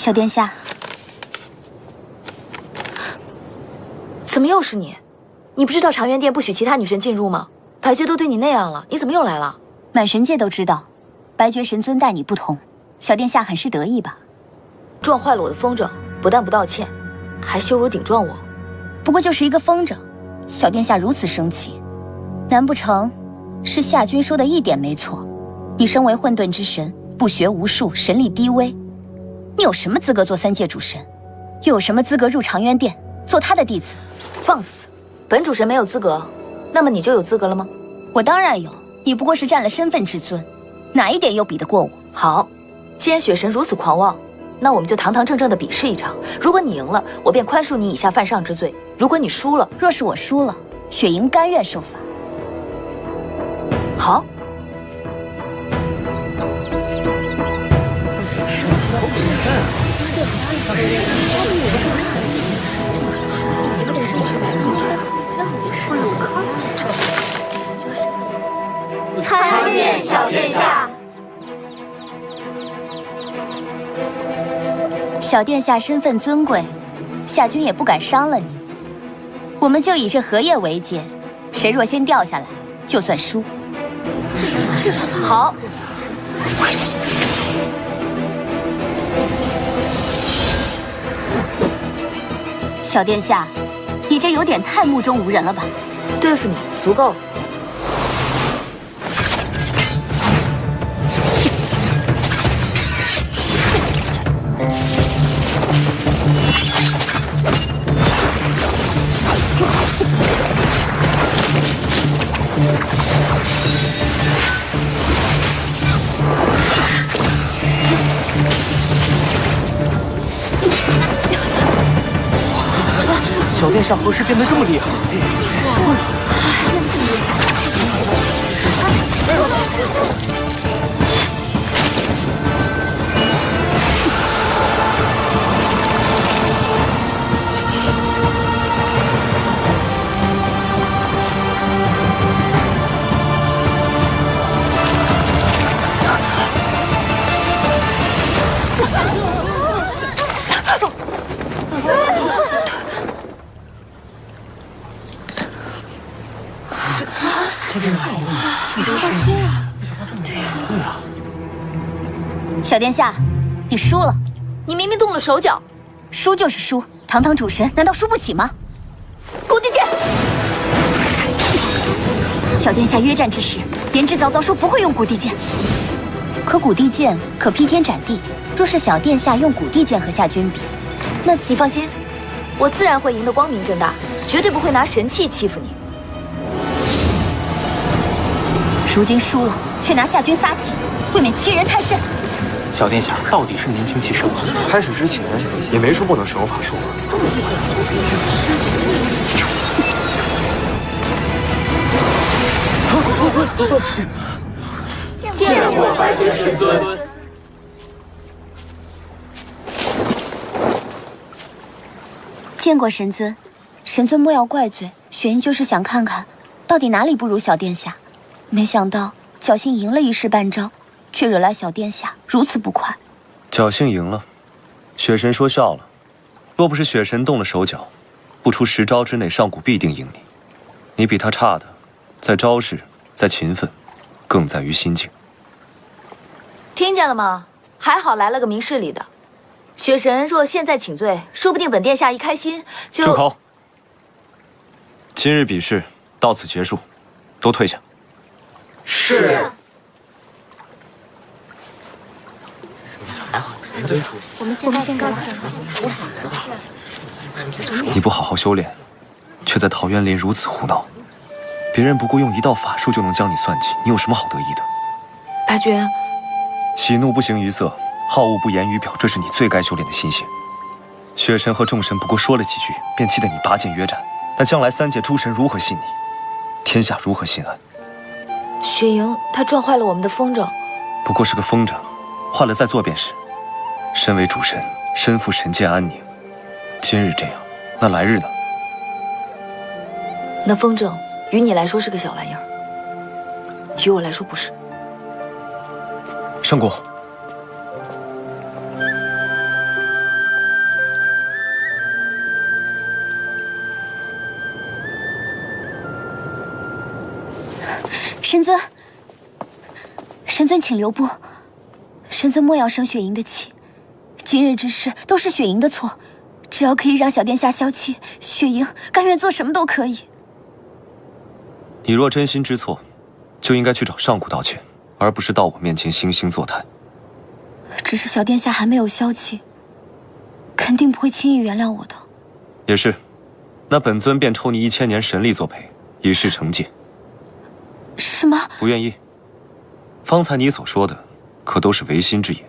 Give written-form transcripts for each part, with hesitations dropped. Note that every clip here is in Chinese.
小殿下，怎么又是你？你不知道长渊殿不许其他女神进入吗？白绝都对你那样了，你怎么又来了？满神界都知道，白绝神尊待你不同，小殿下很是得意吧？撞坏了我的风筝，不但不道歉，还羞辱顶撞我。不过就是一个风筝，小殿下如此生气，难不成是夏君说的一点没错？你身为混沌之神，不学无术，神力低微，你有什么资格做三界主神？又有什么资格入长渊殿做他的弟子？放肆！本主神没有资格，那么你就有资格了吗？我当然有，你不过是占了身份之尊，哪一点又比得过我？好，既然雪神如此狂妄，那我们就堂堂正正的比试一场。如果你赢了，我便宽恕你以下犯上之罪；如果你输了，若是我输了，雪莹甘愿受罚。好。参见小殿下。小殿下身份尊贵，夏君也不敢伤了你。我们就以这荷叶为界，谁若先掉下来，就算输。好。小殿下，你这有点太目中无人了吧？对付你足够了。小殿下何时变得这么厉害？小殿下，你输了。你明明动了手脚，输就是输，堂堂主神难道输不起吗？古地剑！小殿下约战之时，言之凿凿说不会用古地剑，可古地剑可劈天斩地。若是小殿下用古地剑和夏君比，那你放心，我自然会赢得光明正大，绝对不会拿神器欺负你。如今输了，却拿夏君撒气，未免欺人太甚。小殿下到底是年轻气盛，开始之前也没说不能使用法术。见过白绝神尊。见过神尊，神尊莫要怪罪，雪莹就是想看看，到底哪里不如小殿下。没想到侥幸赢了一时半招，却惹来小殿下如此不快。侥幸赢了，雪神说笑了。若不是雪神动了手脚，不出10招之内，上古必定赢你。你比他差的，在招式，在勤奋，更在于心境。听见了吗？还好来了个明事理的。雪神若现在请罪，说不定本殿下一开心就……住口！今日比试到此结束，都退下。是。我们先告辞。你不好好修炼，却在桃源林如此胡闹。别人不过用一道法术就能将你算计，你有什么好得意的？白绝，喜怒不形于色，好恶不言于表，这是你最该修炼的心性。雪神和众神不过说了几句，便气得你拔剑约战，那将来三界诸神如何信你？天下如何心安？雪莹她撞坏了我们的风筝，不过是个风筝，坏了再做便是。身为主神，身负神界安宁。今日这样，那来日呢？那风筝于你来说是个小玩意儿，于我来说不是。上古，神尊，神尊请留步。神尊莫要生雪莹的气，今日之事都是雪莹的错，只要可以让小殿下消气，雪莹甘愿做什么都可以。你若真心知错，就应该去找上古道歉，而不是到我面前惺惺作态。只是小殿下还没有消气，肯定不会轻易原谅我的。也是，那本尊便抽你1000年神力作赔，以示惩戒。什么？不愿意？方才你所说的，可都是违心之言。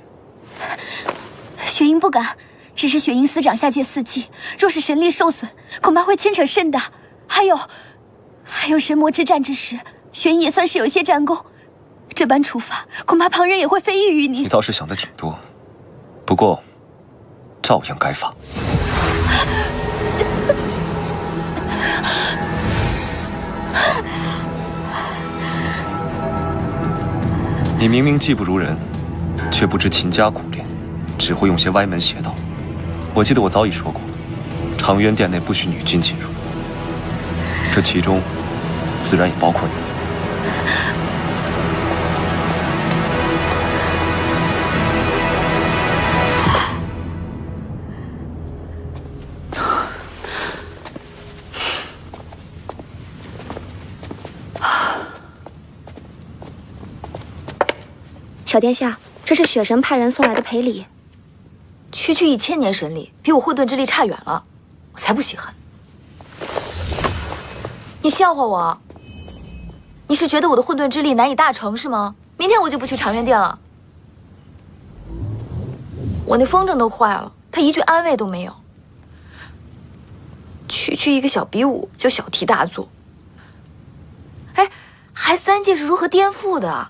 雪莹不敢，只是雪莹司掌下界4季，若是神力受损，恐怕会牵扯甚大。还有神魔之战之时，雪莹也算是有些战功，这般处罚，恐怕旁人也会非议于你。你倒是想的挺多，不过，照样该罚。你明明技不如人，却不知勤加苦练，只会用些歪门邪道。我记得我早已说过，长渊殿内不许女君进入，这其中自然也包括你。小殿下，这是雪神派人送来的赔礼。区区1000年神力，比我混沌之力差远了，我才不稀罕。你笑话我？你是觉得我的混沌之力难以大成是吗？明天我就不去长渊殿了。我那风筝都坏了，他一句安慰都没有。区一个小比武就小题大做。哎，还3界是如何颠覆的？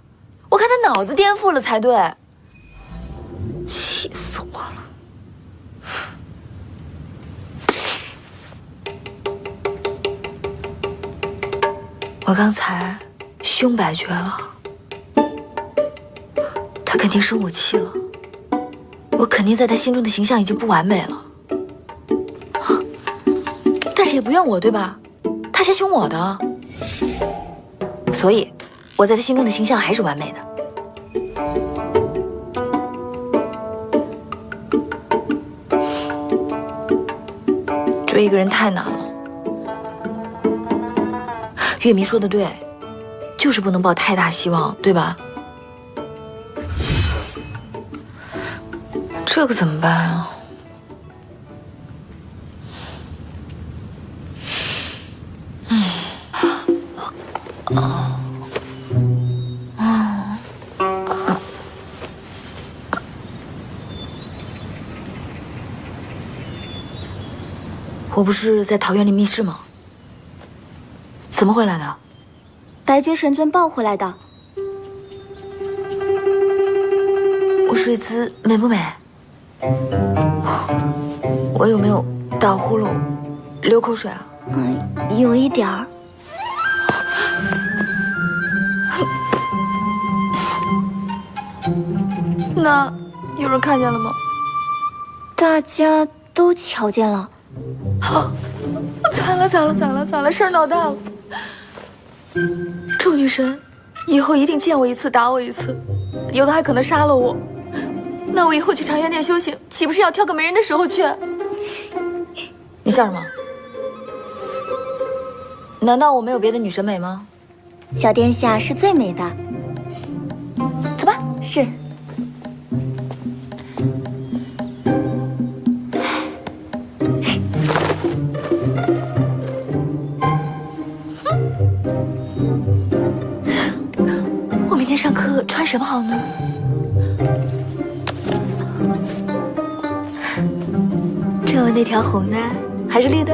我看他脑子颠覆了才对，气死我了！我刚才胸百绝了，他肯定生我气了，我肯定在他心中的形象已经不完美了，但是也不怨我对吧？他先凶我的，所以我在他心中的形象还是完美的。追一个人太难了，月迷说的对，就是不能抱太大希望，对吧？这可怎么办啊？我不是在桃园里密室吗？怎么回来的？白绝神尊抱回来的。我睡姿美不美？我有没有打呼噜、流口水啊？有一点儿。那有人看见了吗？大家都瞧见了。惨了，事儿闹大了！祝女神，以后一定见我一次打我一次，有的还可能杀了我。那我以后去长渊殿修行，岂不是要挑个没人的时候去？你笑什么？难道我没有别的女神美吗？小殿下是最美的。走吧。是。我明天上课穿什么好呢？穿我那条红的，还是绿的？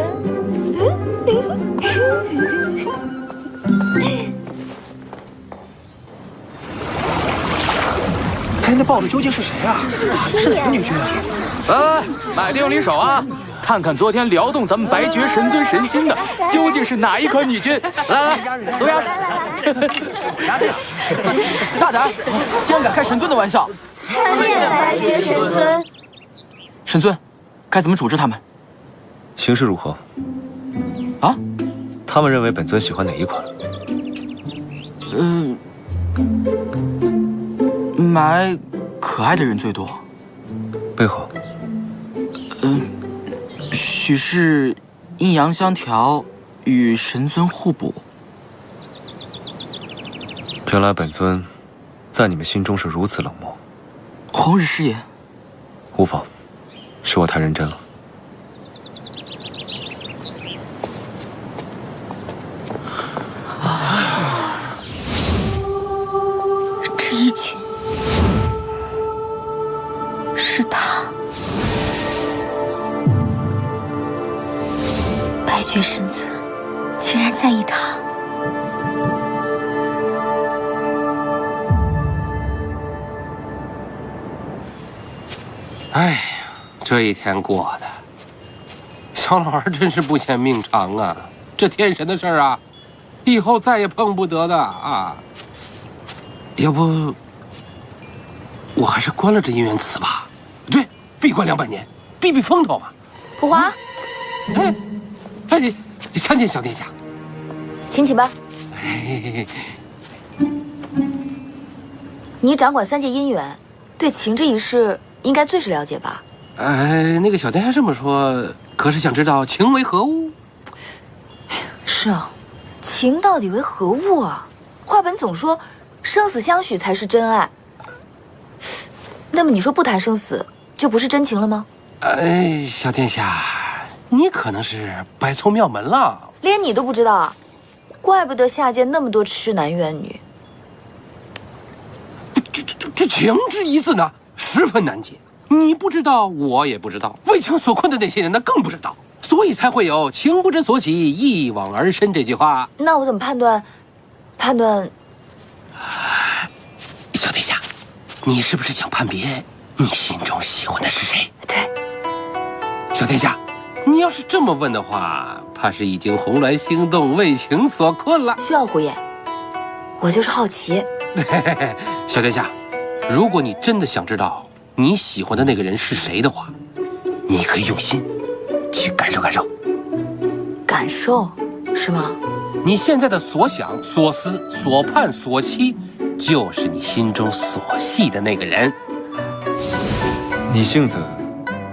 哎，那抱的究竟是谁啊？是哪个女君啊？来，买定离手啊！看看昨天撩动咱们白绝神尊神心的，究竟是哪一颗女君？来，都压着！大胆，竟然敢开神尊的玩笑！参见白绝神尊。神尊，该怎么处置他们？形势如何？啊？他们认为本尊喜欢哪一款？买可爱的人最多。为何？许是阴阳相调，与神尊互补。原来本尊在你们心中是如此冷漠。红日师爷，无妨，是我太认真了。这一群是他，白绝神尊竟然在意他。哎呀，这一天过的，小老儿真是不嫌命长啊！这天神的事儿啊，以后再也碰不得的啊！要不，我还是关了这姻缘词吧？对，闭关200年，避避风头嘛。普华，哎，参见小殿下。请起吧。你掌管3界姻缘，对情这一事应该最是了解吧？那个小殿下这么说，可是想知道情为何物？是啊，情到底为何物啊？话本总说，生死相许才是真爱。那么你说不谈生死，就不是真情了吗？小殿下，你可能是拜错庙门了。连你都不知道啊？怪不得下界那么多痴男怨女。这情之一字呢，十分难解。你不知道，我也不知道，为情所困的那些人呢，更不知道，所以才会有"情不知所起，一往而深"这句话。那我怎么判断？小殿下，你是不是想判别你心中喜欢的是谁？对，小殿下，你要是这么问的话，怕是已经红鸾心动，为情所困了。需要胡言，我就是好奇。小殿下，如果你真的想知道你喜欢的那个人是谁的话，你可以用心去感受感受。感受，是吗？你现在的所想、所思、所盼、所期，就是你心中所系的那个人。你性子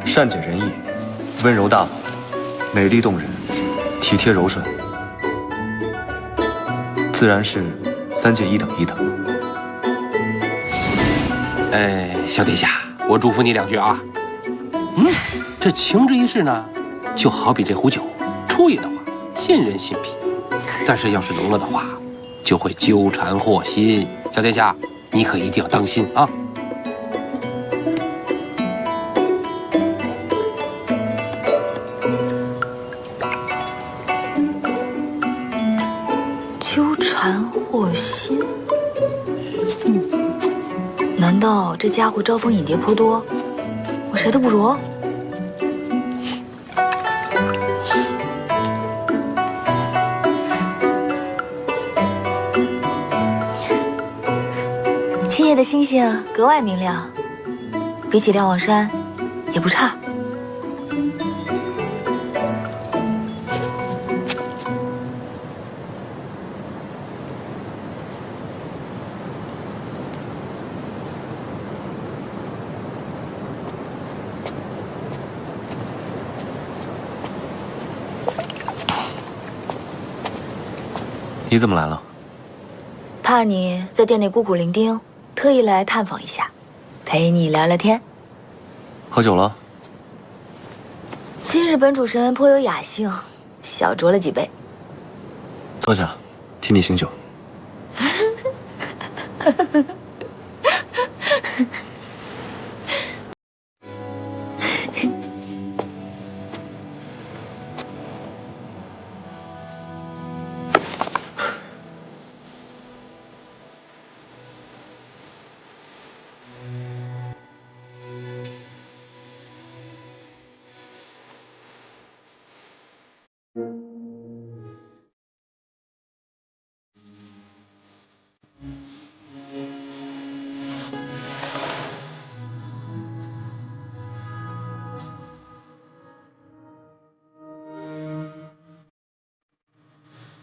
善解人意，温柔大方，美丽动人，体贴柔顺，自然是3界1等1的。小殿下，我嘱咐你2句啊。这情这一事呢，就好比这壶酒，初饮的话沁人心脾，但是要是浓了的话，就会纠缠惑心。小殿下，你可一定要当心啊！纠缠惑心。难道这家伙招蜂引蝶颇多，我谁都不如？今夜的星星格外明亮，比起瞭望山也不差。你怎么来了？怕你在店内孤苦伶仃，特意来探访一下，陪你聊聊天。喝酒了？今日本主神颇有雅兴，小酌了几杯。坐下，替你醒酒。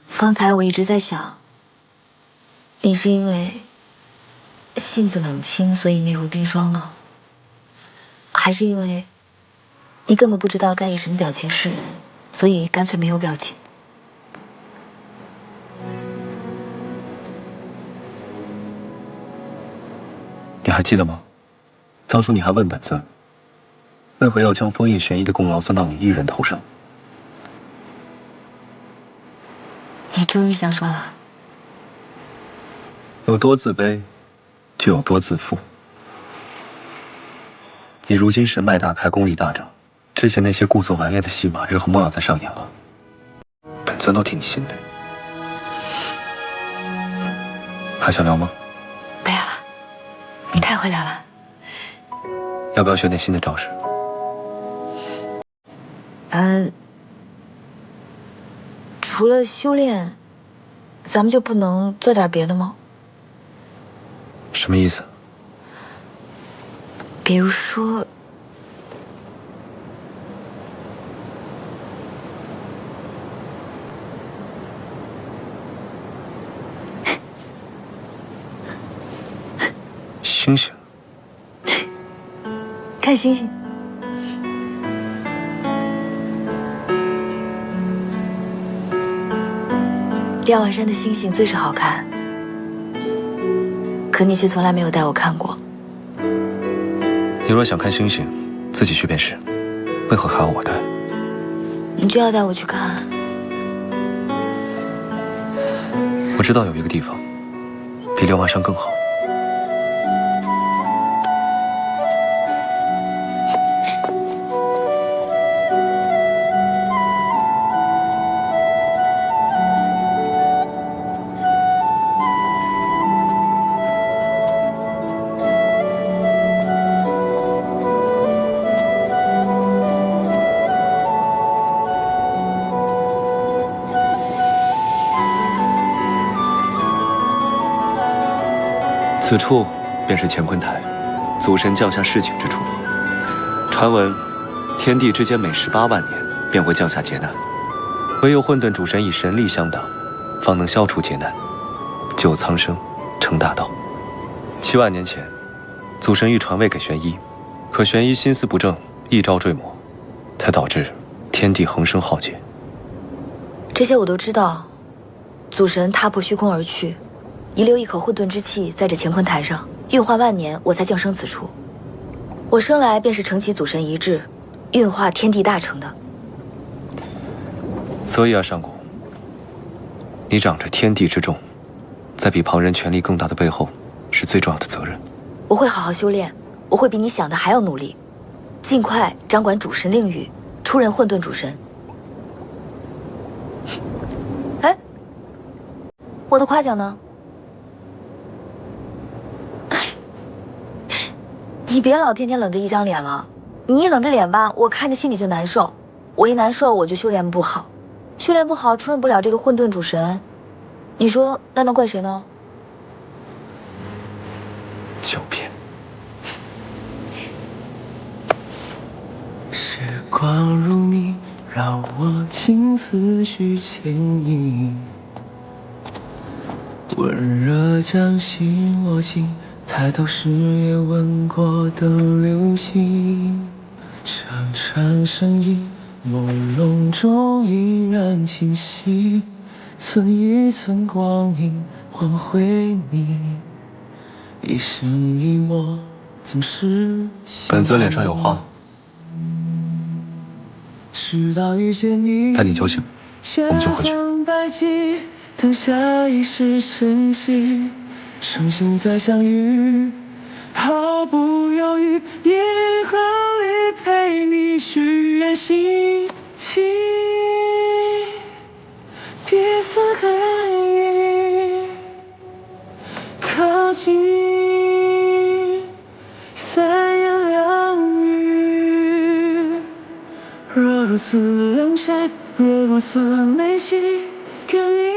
方才我一直在想，你是因为性子冷清，所以面如冰霜吗？还是因为你根本不知道该以什么表情示人，所以干脆没有表情？你还记得吗？当初你还问本尊，为何要将封印玄衣的功劳算到你一人头上？你终于想说了。有多自卑，就有多自负。你如今神脉大开，功力大涨，之前那些故作顽劣的戏码，日后莫要再上演了。本尊都替你心累。还想聊吗？不要了，你太会聊了。要不要学点新的招式？除了修炼，咱们就不能做点别的吗？什么意思？比如说，星星。看星星。吊碗山的星星最是好看，可你却从来没有带我看过。你若想看星星，自己去便是，为何还要我带？你就要带我去看？我知道有一个地方，比六华山更好。此处便是乾坤台，祖神降下示警之处。传闻，天地之间每18万年便会降下劫难，唯有混沌主神以神力相挡，方能消除劫难，救苍生，成大道。7万年前，祖神欲传位给玄一，可玄一心思不正，一招坠魔，才导致天地横生浩劫。这些我都知道。祖神踏破虚空而去，遗留一口混沌之气在这乾坤台上，运化万年，我才降生此处。我生来便是承其祖神遗志，运化天地大成的。所以啊，上古，你掌着天地之重，在比旁人权力更大的背后，是最重要的责任。我会好好修炼，我会比你想的还要努力，尽快掌管主神令域，出任混沌主神。哎，我的夸奖呢？你别老天天冷着一张脸了，你一冷着脸吧，我看着心里就难受。我一难受，我就修炼不好，修炼不好，出任不了这个混沌主神。你说那能怪谁呢？狡辩。时光如你，让我情思绪牵引，温热掌心握紧。抬头时也吻过的流星，潺潺声音，朦胧中依然清晰，寸一寸光阴还回你，一生一默，总是本尊脸上有花，直到遇见你，待你酒醒，我们就回去。等下一世晨曦，重新再相遇，毫不犹豫，银河里陪你许愿心情，彼此感应，靠近，三言两语。若如此冷血，若如此美丽，愿你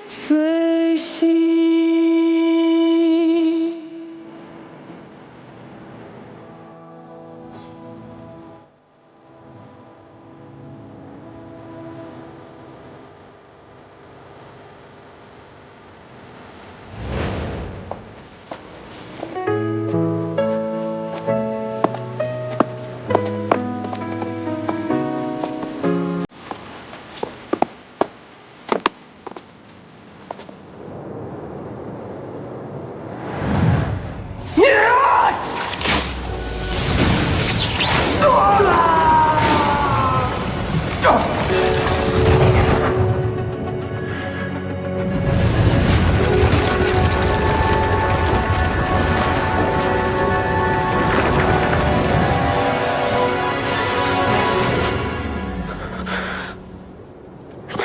随心。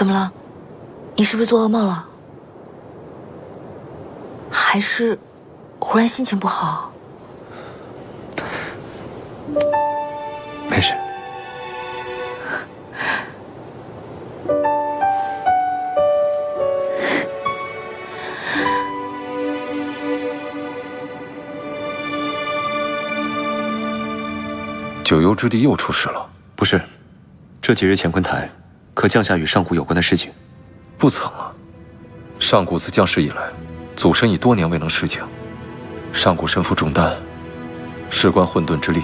么了？你是不是做噩梦了？还是忽然心情不好？没事。九幽之地又出事了？不是，这几日乾坤台可降下与上古有关的事情。不曾啊。上古自降世以来，祖神已多年未能施降，上古身负重担，事关混沌之力，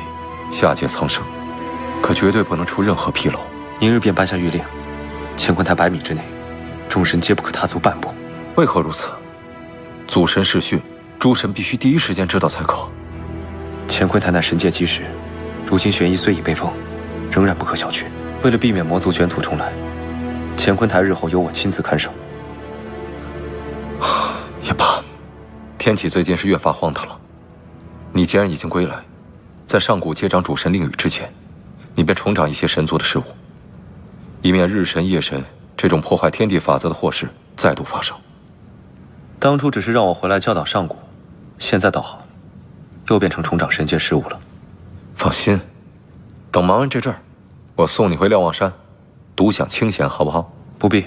下界苍生，可绝对不能出任何纰漏。明日便颁下谕令，乾坤台100米之内，众神皆不可踏足半步。为何如此？祖神视讯，诸神必须第一时间知道才可。乾坤台乃神界基石，如今玄衣虽已被封，仍然不可小觑。为了避免魔族卷土重来，乾坤台日后由我亲自看守。也罢，天启最近是越发荒唐了。你既然已经归来，在上古接掌主神令宇之前，你便重掌一些神族的事务，以免日神夜神这种破坏天地法则的祸事再度发生。当初只是让我回来教导上古，现在倒好，又变成重掌神界事务了。放心，等忙完这阵儿，我送你回瞭望山，独享清闲，好不好？不必，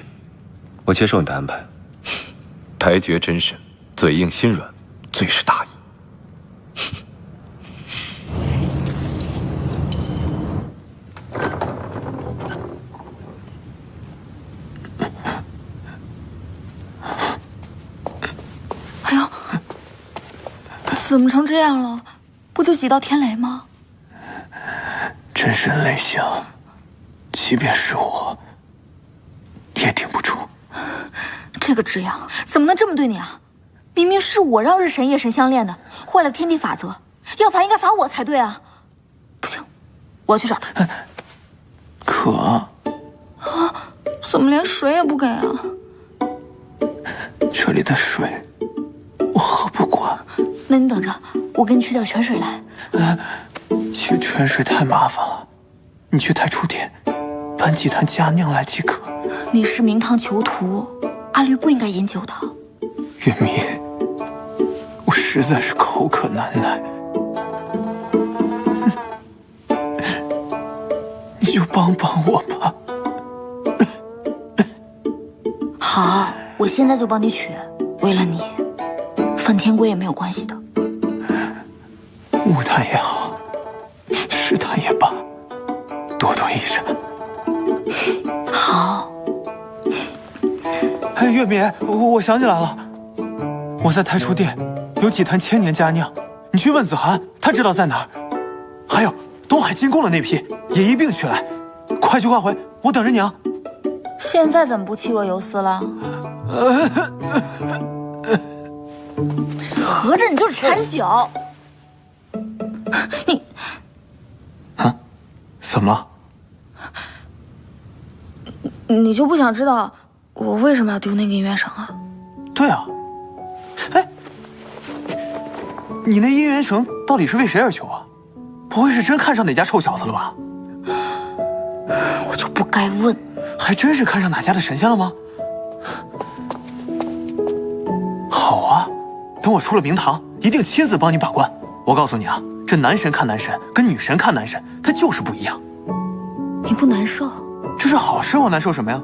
我接受你的安排。白绝真神，嘴硬心软，最是大意。哎呦，怎么成这样了？不就几道天雷吗？真神雷响，即便是我，也顶不住。这个智阳怎么能这么对你啊？明明是我让日神夜神相恋的，坏了天地法则，要罚应该罚我才对啊！不行，我要去找他。可啊，怎么连水也不给啊？这里的水我喝不惯。那你等着，我给你取点泉水来。取泉水太麻烦了，你去太初殿搬几坛佳酿来即可。你是明堂囚徒，阿驴不应该饮酒的。月明，我实在是口渴难耐，你就帮帮我吧。好，我现在就帮你取。为了你，梵天龟也没有关系的。无坛也好，是坛也罢，多多益善。好。哎，月明，我想起来了，我在太初殿有几坛千年佳酿，你去问子涵，他知道在哪儿。还有东海进贡的那批，也一并取来。快去快回，我等着你啊。现在怎么不气若游丝了？合着你就是馋酒。你啊？怎么了？你就不想知道我为什么要丢那个姻缘绳啊？对啊。哎，你那姻缘绳到底是为谁而求啊？不会是真看上哪家臭小子了吧？我就不该问。还真是看上哪家的神仙了吗？好啊，等我出了明堂，一定亲自帮你把关。我告诉你啊，这男神看男神跟女神看男神，他就是不一样。你不难受？这是好事，我难受什么呀？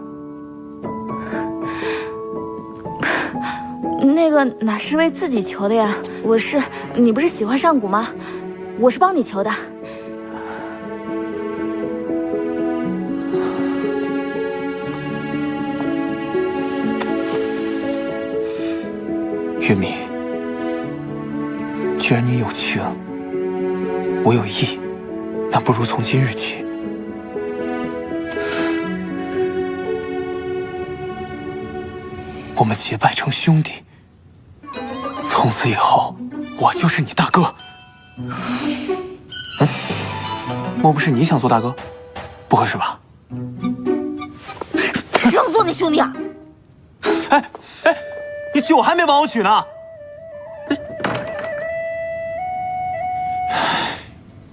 那个哪是为自己求的呀？你不是喜欢上古吗？我是帮你求的。月明，既然你有情，我有意，那不如从今日起，我们结拜成兄弟。从此以后，我就是你大哥。莫不是你想做大哥？不合适吧？谁想做你兄弟啊？哎，你酒还没帮我取呢。